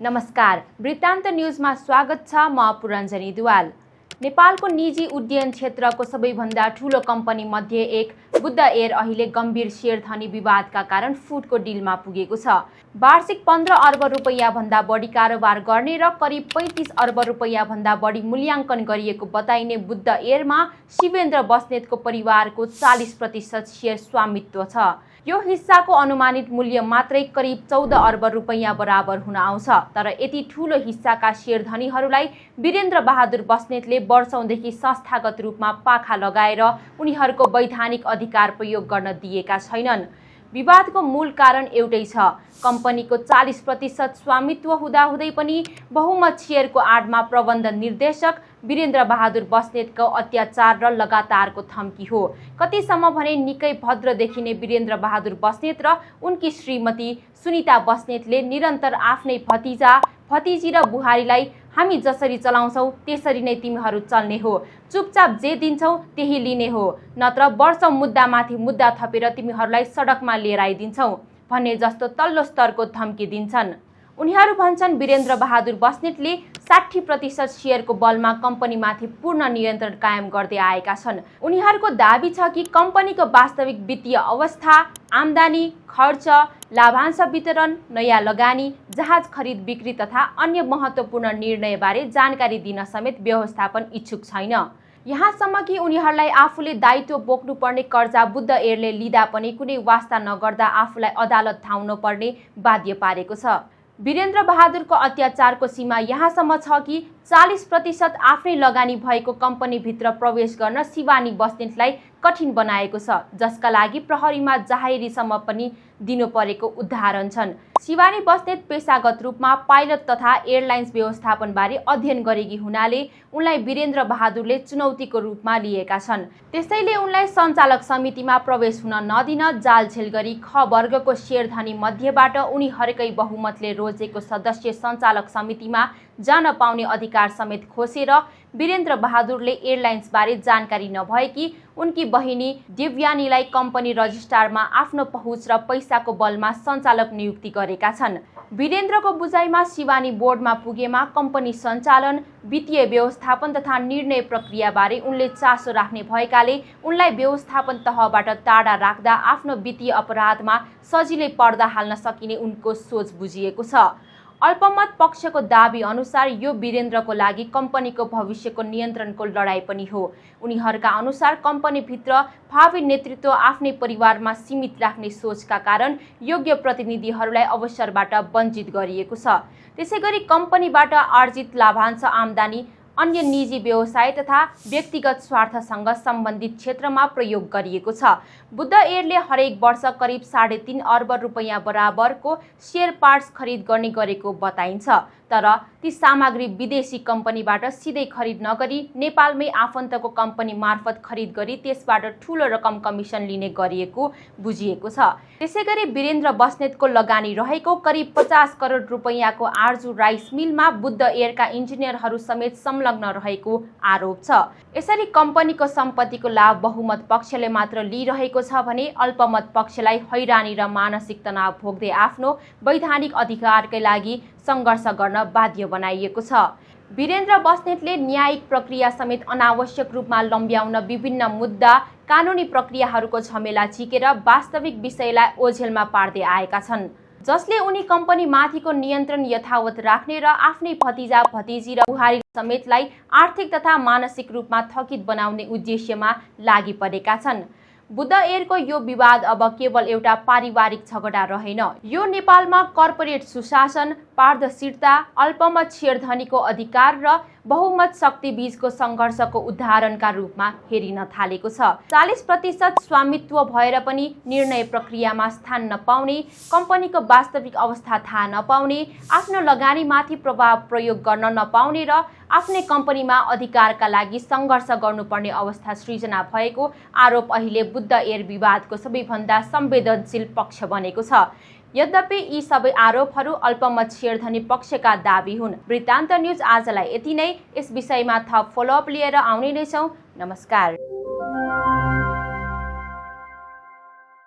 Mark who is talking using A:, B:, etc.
A: नमस्कार, वृत्तान्त न्यूजमा स्वागत छ। म पुरञ्जनी दुवाल। नेपालको निजी उड्डयन क्षेत्रको सबैभन्दा ठूलो कम्पनी मध्ये एक बुद्ध एयर अहिले गम्भीर शेयरधनी विवादका कारण फुटको डिलमा पुगेको छ। वार्षिक 15 अर्ब रुपैयाँ भन्दा बढी कारोबार गर्ने र करिब 35 अर्ब रुपैयाँ भन्दा बढी मूल्याङ्कन गरिएको बताइने बुद्ध एयरमा शिवेन्द्र बस्नेतको परिवारको 40% शेयर स्वामित्व छ। यो हिस्साको अनुमानित मूल्य मात्रै करिब 14 अर्ब रुपैयाँ बराबर हुन आउँछ। तर यति ठूलो हिस्साका शेयरधनीहरूलाई वीरेन्द्र बहादुर बस्नेतले वर्षौंदेखि संस्थागत रूपमा पाखा लगाएर उनीहरूको वैधानिक अधिकार प्रयोग गर्न दिएका छैनन्। विवादको मूल कारण एउटै छ। कम्पनीको 40% स्वामित्व हुँदाहुँदै पनि बहुमत शेयरको आडमा प्रबन्ध निर्देशक वीरेन्द्र बहादुर बस्नेतको अत्याचार र लगातारको धम्की हो। कतिसम्म भने निकै भद्र देखिने वीरेन्द्र बहादुर बस्नेत र उनकी श्रीमती सुनिता बस्नेतले निरन्तर आफ्नै भतिजी र बुहारीलाई हामी जसरी चलाउँछौ त्यसरी नै तिमीहरू चल्ने हो, चुपचाप जे दिन्छौ त्यही लिने हो, नत्र वर्षौं मुद्दामाथि मुद्दा थपेर तिमीहरूलाई सडकमा लिएर आइदिन्छौ भन्ने जस्तो तल्लो स्तरको धम्की दिन्छन्। उनीहरू भन्छन् वीरेन्द्र बहादुर बस्नेतले 60% शेयरको बलमा कम्पनीमाथि पूर्ण नियन्त्रण कायम गर्दै आएका छन्। उनीहरूको दाबी छ कि कम्पनीको वास्तविक वित्तीय अवस्था, आम्दानी, खर्च, लाभांश वितरण, नयाँ लगानी, जहाज खरिद बिक्री तथा अन्य महत्त्वपूर्ण निर्णयबारे जानकारी दिन समेत व्यवस्थापन इच्छुक छैन। यहाँसम्म कि उनीहरूलाई आफूले दायित्व बोक्नुपर्ने कर्जा बुद्ध एयरले लिँदा पनि कुनै वास्ता नगर्दा आफूलाई अदालत धाउन पर्ने बाध्य पारेको छ। वीरेन्द्र बहादुरको अत्याचारको सीमा यहाँसम्म छ कि 40% आफ्नै लगानी भएको कम्पनीभित्र प्रवेश गर्न शिवानी बस्नेतलाई कठिन बनाएको छ, जसका लागि प्रहरीमा जाहेरीसम्म पनि दिनु परेको उदाहरण छन्। शिवानी बस्नेत पेशागत रूपमा पाइलट तथा एयरलाइन्स व्यवस्थापनबारे अध्ययन गरेकी हुनाले उनलाई वीरेन्द्र बहादुरले चुनौतीको रूपमा लिएका छन्। त्यसैले उनलाई सञ्चालक समितिमा प्रवेश हुन नदिन जालझेल गरी ख वर्गको शेयरधनी मध्येबाट उनीहरूकै बहुमतले रोजेको सदस्य सञ्चालक समितिमा जान पाउने अधिकार समेत खोसेर वीरेन्द्र बहादुरले एयरलाइन्सबारे जानकारी नभएकी उनकी बहिनी दिव्यानीलाई कम्पनी रजिस्ट्रारमा आफ्नो पहुँच र पैसाको बलमा सञ्चालक नियुक्ति गरेका छन्। वीरेन्द्रको बुझाइमा शिवानी बोर्डमा पुगेमा कम्पनी सञ्चालन, वित्तीय व्यवस्थापन तथा निर्णय प्रक्रियाबारे उनले चासो राख्ने भएकाले उनलाई व्यवस्थापन तहबाट टाढा राख्दा आफ्नो वित्तीय अपराधमा सजिलै पर्दा हाल्न सकिने उनको सोच बुझिएको छ। अल्पमत पक्षको दाबी अनुसार यो वीरेन्द्रको लागि कम्पनीको भविष्यको नियन्त्रणको लडाईँ पनि हो। उनीहरूका अनुसार कम्पनीभित्र भावी नेतृत्व आफ्नै परिवारमा सीमित राख्ने सोचका कारण योग्य प्रतिनिधिहरूलाई अवसरबाट वञ्चित गरिएको छ। त्यसैगरी कम्पनीबाट आर्जित लाभांश आम्दानी अन्य निजी व्यवसाय तथा व्यक्तिगत स्वार्थसँग सम्बन्धित क्षेत्रमा प्रयोग गरिएको छ। बुद्ध एयरले हरेक वर्ष करिब 3.5 अर्ब रुपैयाँ बराबरको शेयर पार्ट्स खरिद गर्ने गरेको बताइन्छ। तर ती सामग्री विदेशी कम्पनीबाट सिधै खरिद नगरी नेपालमै आफन्तको कम्पनी मार्फत खरिद गरी त्यसबाट ठूलो रकम कमिसन लिने गरिएको बुझिएको छ। त्यसैगरी वीरेन्द्र बस्नेतको लगानी रहेको करिब 50 करोड रुपैयाँको आर्जु राइस मिलमा बुद्ध एयरका इन्जिनियरहरू समेत संलग्न रहेको आरोप छ। यसरी कम्पनीको सम्पत्तिको लाभ बहुमत पक्षले मात्र लिइरहेको छ भने अल्पमत पक्षलाई हैरानी र मानसिक तनाव भोग्दै आफ्नो वैधानिक अधिकारकै लागि सङ्घर्ष गर्न बाध्य बनाइएको छ। वीरेन्द्र बस्नेतले न्यायिक प्रक्रिया समेत अनावश्यक रूपमा लम्ब्याउन विभिन्न मुद्दा, कानुनी प्रक्रियाहरूको झमेला झिकेर वास्तविक विषयलाई ओझेलमा पार्दै आएका छन्, जसले उनी कम्पनी माथिको नियन्त्रण यथावत राख्ने र आफ्नै भतिजी र बुहारी समेतलाई आर्थिक तथा मानसिक रूपमा थकित बनाउने उद्देश्यमा लागि परेका छन्। बुद्ध एयरको यो विवाद अब केवल एउटा पारिवारिक झगडा रहेन। यो नेपालमा कर्पोरेट सुशासन, पारदर्शिता, अल्पमत शेयरधनीको अधिकार र बहुमत शक्ति बीचको सङ्घर्षको उदाहरणका रूपमा हेरिन थालेको छ। 40% स्वामित्व भएर पनि निर्णय प्रक्रियामा स्थान नपाउने, कम्पनीको वास्तविक अवस्था थाहा नपाउने, आफ्नो लगानीमाथि प्रभाव प्रयोग गर्न नपाउने र आफ्नै कम्पनीमा अधिकारका लागि सङ्घर्ष गर्नुपर्ने अवस्था सृजना भएको आरोप अहिले बुद्ध एयर विवादको सबैभन्दा संवेदनशील पक्ष बनेको छ। यद्यपि यी सबै आरोपहरू अल्पमत शेयरधनी पक्षका दाबी हुन्। वृत्तान्त न्यूज आजलाई यति नै। यस विषयमा थप फलोअप लिएर आउने नै छौँ। नमस्कार।